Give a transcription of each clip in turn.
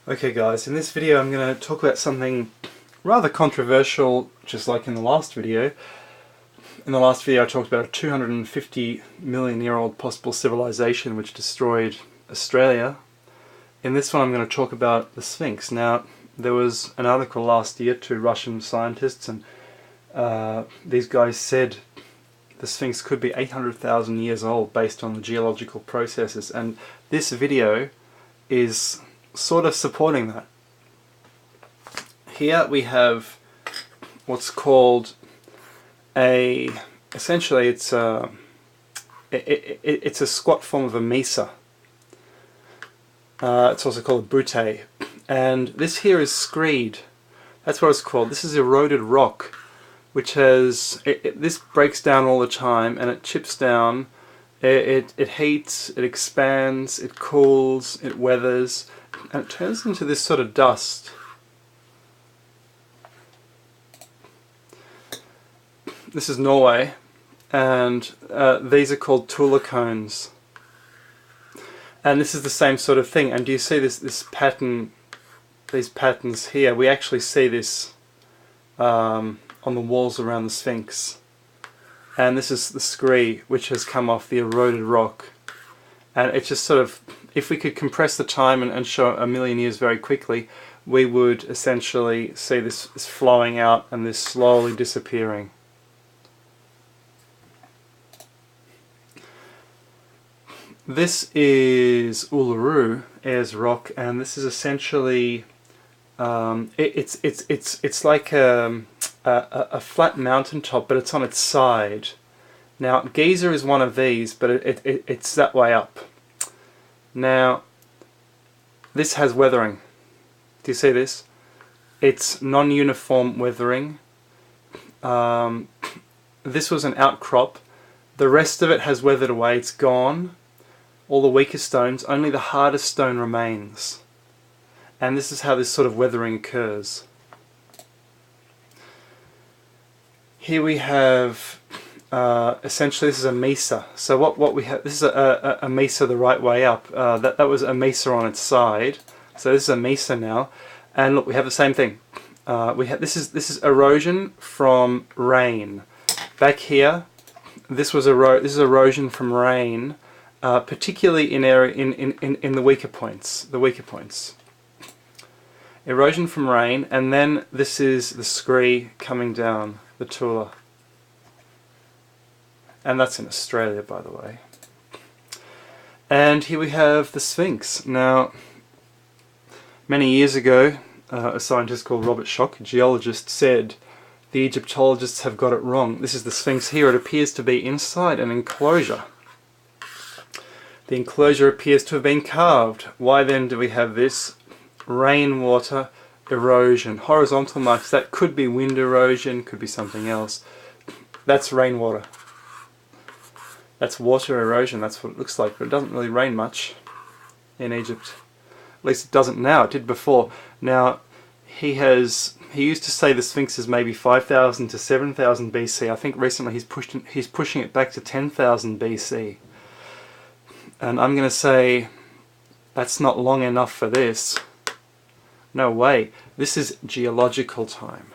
Okay guys, in this video I'm going to talk about something rather controversial, just like in the last video. In the last video I talked about a 250 million year old possible civilization which destroyed Australia. In this one I'm going to talk about the Sphinx. Now, there was an article last year, two Russian scientists, and these guys said the Sphinx could be 800,000 years old based on the geological processes, and this video is sort of supporting that. Here we have what's called essentially it's a squat form of a mesa. It's also called a butte, and this here is screed. That's what it's called. This is eroded rock, which has this breaks down all the time, and it chips down. It heats, it expands, it cools, it weathers, and it turns into this sort of dust. This is Norway, and these are called Tula cones. And this is the same sort of thing. And do you see this pattern, these patterns here? We actually see this on the walls around the Sphinx. And this is the scree which has come off the eroded rock. And it's just sort of, if we could compress the time and show a million years very quickly, we would essentially see this flowing out and this slowly disappearing. This is Uluru, Ayers Rock, and this is essentially it's like a flat mountaintop, but it's on its side. Now, Giza is one of these, but it's that way up. Now, this has weathering. Do you see this? It's non-uniform weathering. This was an outcrop. The rest of it has weathered away. It's gone. All the weaker stones, only the hardest stone remains. And this is how this sort of weathering occurs. Here we have, essentially this is a mesa. So what we have, this is a mesa the right way up. That was a mesa on its side. So this is a mesa now. And look, we have the same thing. This is erosion from rain. Back here, this is erosion from rain. Particularly in the weaker points. Erosion from rain, and then this is the scree coming down, the Tula. And that's in Australia, by the way. And here we have the Sphinx. Now, many years ago, a scientist called Robert Schoch, a geologist, said the Egyptologists have got it wrong. This is the Sphinx here. It appears to be inside an enclosure. The enclosure appears to have been carved. Why then do we have this? Rainwater erosion. Horizontal marks, that could be wind erosion, could be something else. That's rainwater. That's water erosion, that's what it looks like, but it doesn't really rain much in Egypt. At least it doesn't now, it did before. Now, he used to say the Sphinx is maybe 5,000 to 7,000 BC. I think recently he's pushing it back to 10,000 BC. And I'm going to say that's not long enough for this. No way. This is geological time.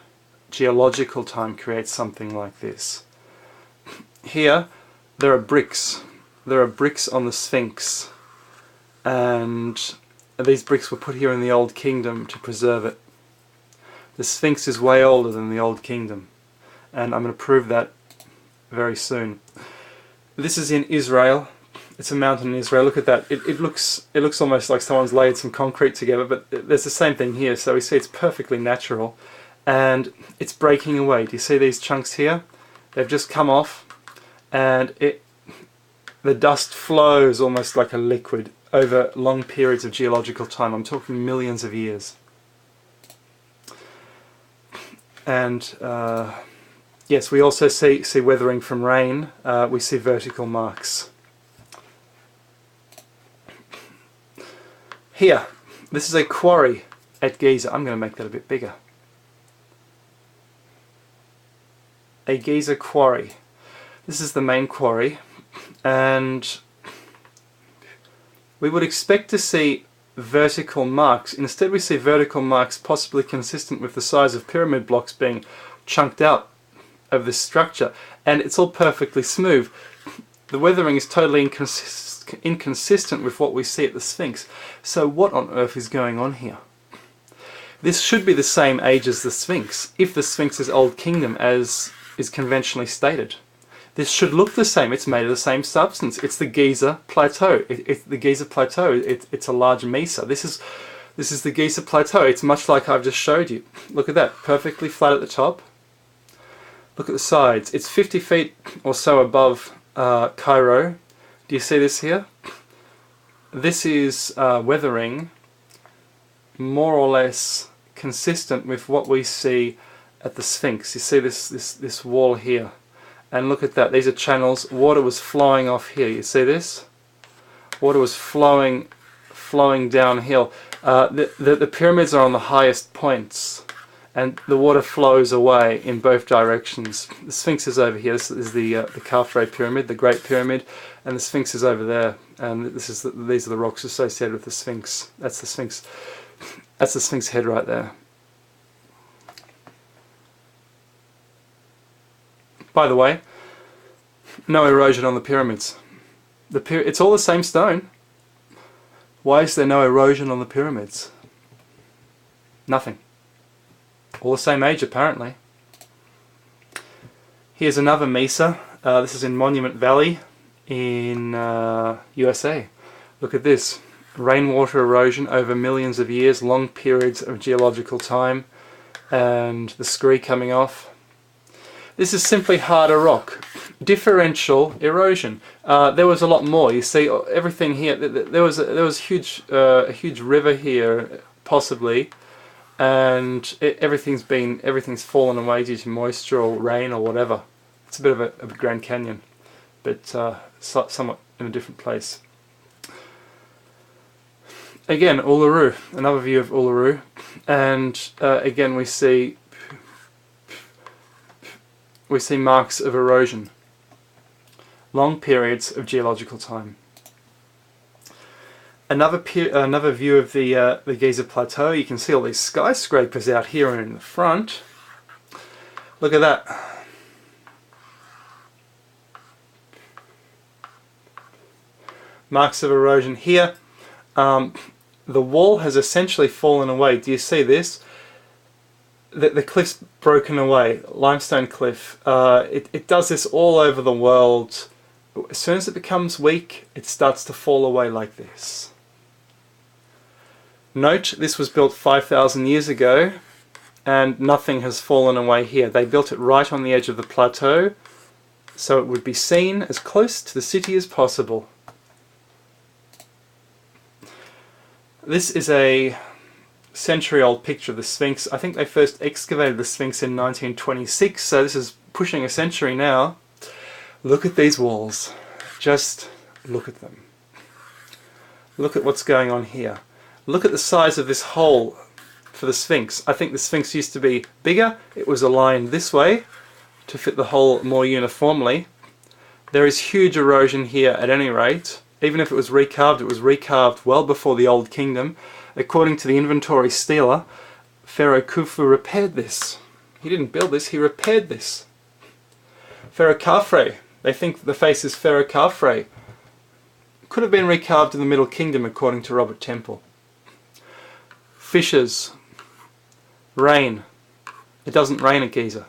Geological time creates something like this. Here, there are bricks. There are bricks on the Sphinx. And these bricks were put here in the Old Kingdom to preserve it. The Sphinx is way older than the Old Kingdom. And I'm going to prove that very soon. This is in Israel. It's a mountain in Israel. Look at that. It looks almost like someone's laid some concrete together, but there's the same thing here. So we see it's perfectly natural, and it's breaking away. Do you see these chunks here? They've just come off, and the dust flows almost like a liquid over long periods of geological time. I'm talking millions of years. And yes, we also see weathering from rain. We see vertical marks. Here, this is a quarry at Giza. I'm going to make that a bit bigger. A Giza quarry. This is the main quarry, and we would expect to see vertical marks. Instead we see vertical marks possibly consistent with the size of pyramid blocks being chunked out of this structure, and it's all perfectly smooth. The weathering is totally inconsistent with what we see at the Sphinx. So what on earth is going on here? This should be the same age as the Sphinx, if the Sphinx is Old Kingdom as is conventionally stated. This should look the same. It's made of the same substance. It's the Giza Plateau. The Giza Plateau. It's a large mesa. This is the Giza Plateau. It's much like I've just showed you. Look at that, perfectly flat at the top. Look at the sides. It's 50 feet or so above Cairo. Do you see this here? This is weathering more or less consistent with what we see at the Sphinx. You see this wall here, and look at that. These are channels. Water was flowing off here. You see this? Water was flowing downhill. The pyramids are on the highest points, and the water flows away in both directions. The Sphinx is over here. This is the Khafre Pyramid, the Great Pyramid, and the Sphinx is over there. And these are the rocks associated with the Sphinx. That's the Sphinx. That's the Sphinx head right there. By the way, no erosion on the pyramids. It's all the same stone. Why is there no erosion on the pyramids? Nothing. All the same age apparently. Here's another mesa. This is in Monument Valley in USA. Look at this. Rainwater erosion over millions of years, long periods of geological time, and the scree coming off. This is simply harder rock. Differential erosion. There was a lot more. You see everything here. There was a huge river here, possibly, and everything's fallen away due to moisture or rain or whatever. It's a bit of a Grand Canyon, but somewhat in a different place. Again, Uluru, another view of Uluru, and again we see marks of erosion, long periods of geological time. Another view of the Giza Plateau. You can see all these skyscrapers out here and in the front. Look at that. Marks of erosion here. The wall has essentially fallen away. Do you see this? The cliff's broken away, limestone cliff. It does this all over the world. As soon as it becomes weak, it starts to fall away like this. Note, this was built 5,000 years ago, and nothing has fallen away here. They built it right on the edge of the plateau, so it would be seen as close to the city as possible. This is a century-old picture of the Sphinx. I think they first excavated the Sphinx in 1926, so this is pushing a century now. Look at these walls. Just look at them. Look at what's going on here. Look at the size of this hole for the Sphinx. I think the Sphinx used to be bigger. It was aligned this way to fit the hole more uniformly. There is huge erosion here at any rate. Even if it was recarved well before the Old Kingdom. According to the inventory stealer, Pharaoh Khufu repaired this. He didn't build this, he repaired this. Pharaoh Khafre, they think the face is Pharaoh Khafre. Could have been recarved in the Middle Kingdom according to Robert Temple. Fissures. Rain. It doesn't rain at Giza.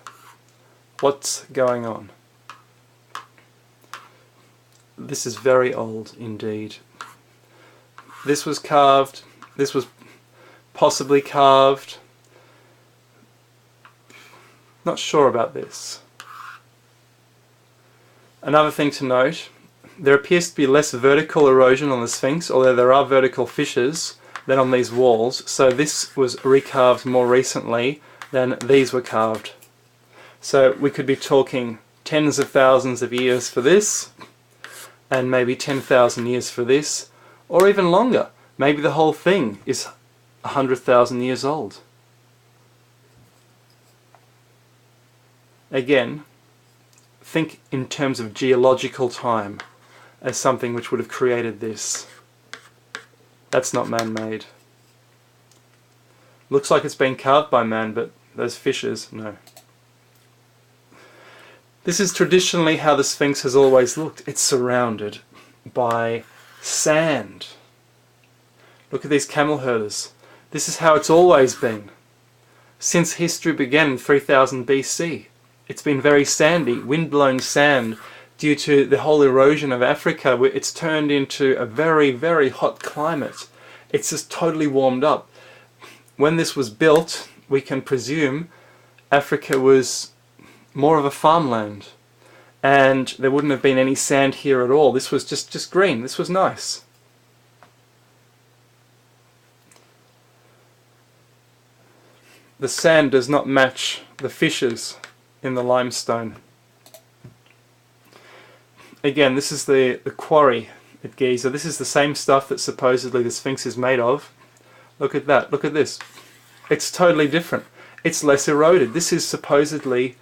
What's going on? This is very old indeed. This was carved. This was possibly carved. Not sure about this. Another thing to note, there appears to be less vertical erosion on the Sphinx, although there are vertical fissures, than on these walls. So this was recarved more recently than these were carved. So we could be talking tens of thousands of years for this, and maybe 10,000 years for this, or even longer. Maybe the whole thing is 100,000 years old. Again, think in terms of geological time as something which would have created this. That's not man-made. Looks like it's been carved by man, but those fissures, no. This is traditionally how the Sphinx has always looked. It's surrounded by sand. Look at these camel herders. This is how it's always been. Since history began in 3000 BC. It's been very sandy, wind-blown sand. Due to the whole erosion of Africa, it's turned into a very, very hot climate. It's just totally warmed up. When this was built, we can presume Africa was more of a farmland. And there wouldn't have been any sand here at all. This was just green. This was nice. The sand does not match the fissures in the limestone. Again, this is the quarry at Giza. This is the same stuff that supposedly the Sphinx is made of. Look at that. Look at this. It's totally different. It's less eroded. This is supposedly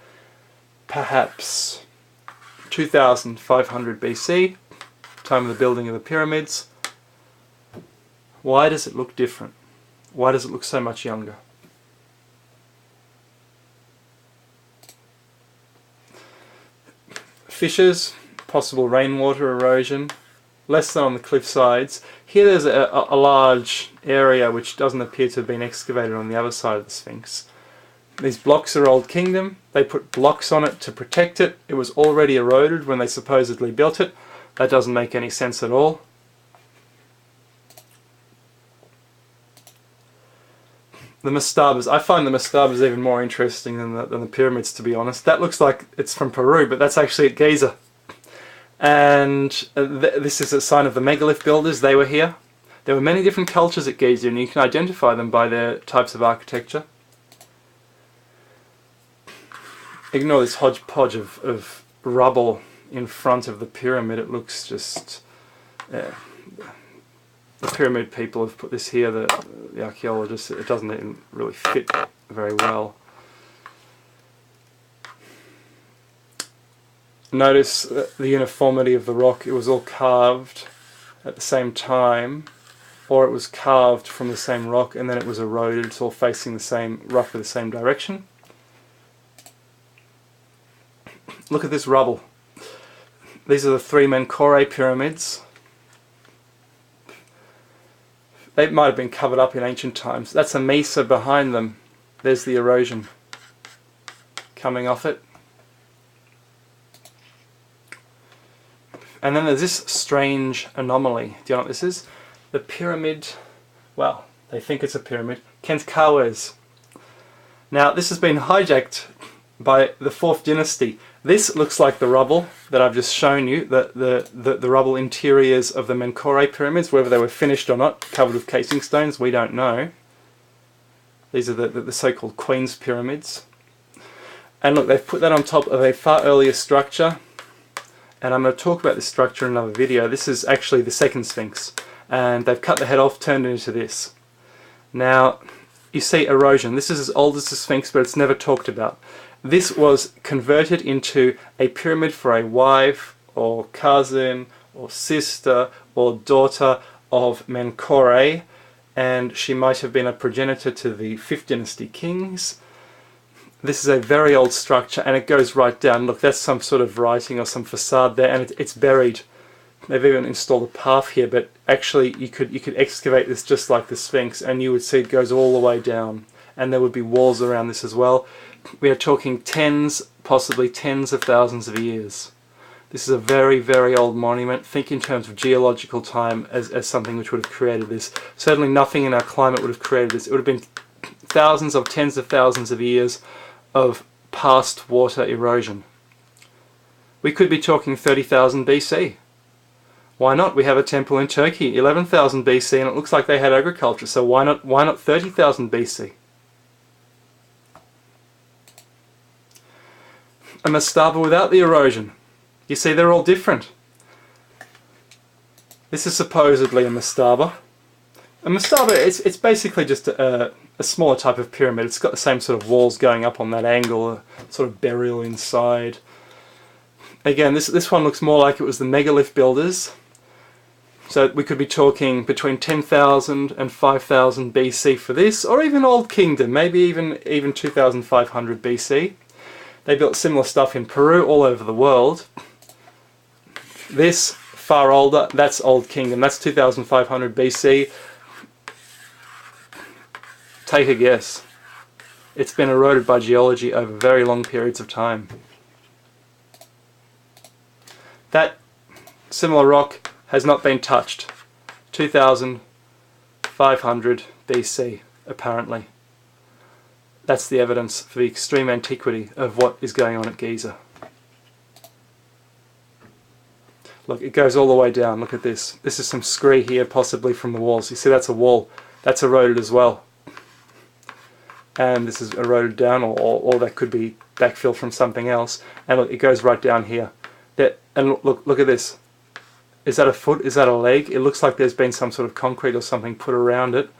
perhaps 2500 BC, time of the building of the pyramids. Why does it look different? Why does it look so much younger? Fissures, possible rainwater erosion, less than on the cliff sides. Here there's a large area which doesn't appear to have been excavated on the other side of the Sphinx. These blocks are Old Kingdom. They put blocks on it to protect it. It was already eroded when they supposedly built it. That doesn't make any sense at all. The mastabas. I find the mastabas even more interesting than the pyramids, to be honest. That looks like it's from Peru, but that's actually at Giza. And this is a sign of the megalith builders. They were here. There were many different cultures at Giza, and you can identify them by their types of architecture. Ignore this hodgepodge of rubble in front of the pyramid. It looks just... the pyramid people have put this here, the archaeologists. It doesn't even really fit very well. Notice the uniformity of the rock. It was all carved at the same time, or it was carved from the same rock and then it was eroded. It's all facing the same, roughly the same direction. Look at this rubble. These are the three Menkaure pyramids. They might have been covered up in ancient times. That's a mesa behind them. There's the erosion coming off it. And then there's this strange anomaly. Do you know what this is? The pyramid, well, they think it's a pyramid, Khentkawes. Now this has been hijacked by the 4th dynasty. This looks like the rubble that I've just shown you, the rubble interiors of the Menkaure pyramids, whether they were finished or not, covered with casing stones, we don't know. These are the so-called Queen's pyramids. And look, they've put that on top of a far earlier structure, and I'm going to talk about this structure in another video. This is actually the second Sphinx, and they've cut the head off, turned it into this. Now, you see erosion. This is as old as the Sphinx, but it's never talked about. This was converted into a pyramid for a wife, or cousin, or sister, or daughter of Menkaure, and she might have been a progenitor to the 5th dynasty kings. This is a very old structure, and it goes right down. Look, that's some sort of writing or some facade there, and it's buried. They've even installed a path here, but actually you could excavate this just like the Sphinx, and you would see it goes all the way down, and there would be walls around this as well. We are talking tens, possibly tens of thousands of years. This is a very, very old monument. Think in terms of geological time as something which would have created this. Certainly nothing in our climate would have created this. It would have been thousands of tens of thousands of years of past water erosion. We could be talking 30,000 BC. Why not? We have a temple in Turkey, 11,000 BC, and it looks like they had agriculture, so why not 30,000 BC? A mastaba without the erosion. You see, they're all different. This is supposedly a mastaba. A mastaba, it's basically just a smaller type of pyramid. It's got the same sort of walls going up on that angle, a sort of burial inside. Again, this one looks more like it was the megalith builders. So we could be talking between 10,000 and 5,000 BC for this, or even Old Kingdom, maybe even 2,500 BC. They built similar stuff in Peru, all over the world. This, far older, that's Old Kingdom, that's 2,500 BC. Take a guess. It's been eroded by geology over very long periods of time. That similar rock has not been touched. 2,500 BC, apparently. That's the evidence for the extreme antiquity of what is going on at Giza. Look, it goes all the way down. Look at this. This is some scree here, possibly from the walls. You see, that's a wall. That's eroded as well. And this is eroded down, or that could be backfill from something else. And look, it goes right down here. And look at this. Is that a foot? Is that a leg? It looks like there's been some sort of concrete or something put around it.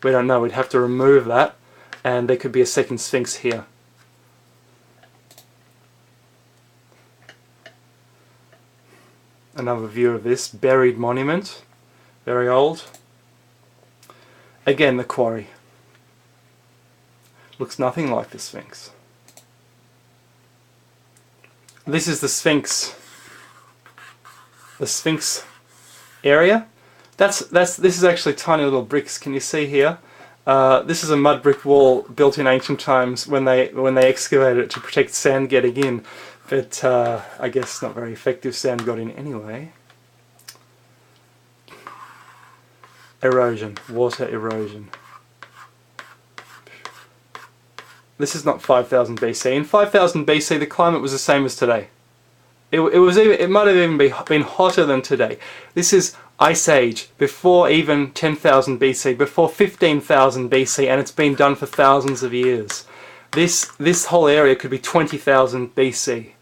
We don't know. We'd have to remove that. And there could be a second Sphinx here. Another view of this buried monument. Very old. Again, the quarry. Looks nothing like the Sphinx. This is the Sphinx. The Sphinx area. This is actually tiny little bricks. Can you see here? This is a mud brick wall built in ancient times when they excavated it to protect sand getting in, but I guess not very effective. Sand got in anyway. Erosion, water erosion. This is not 5,000 BC. In 5,000 BC, the climate was the same as today. It might have even been hotter than today. This is Ice Age, before even 10,000 BC, before 15,000 BC, and it's been done for thousands of years. This whole area could be 20,000 BC.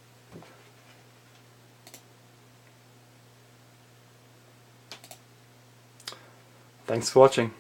Thanks for watching.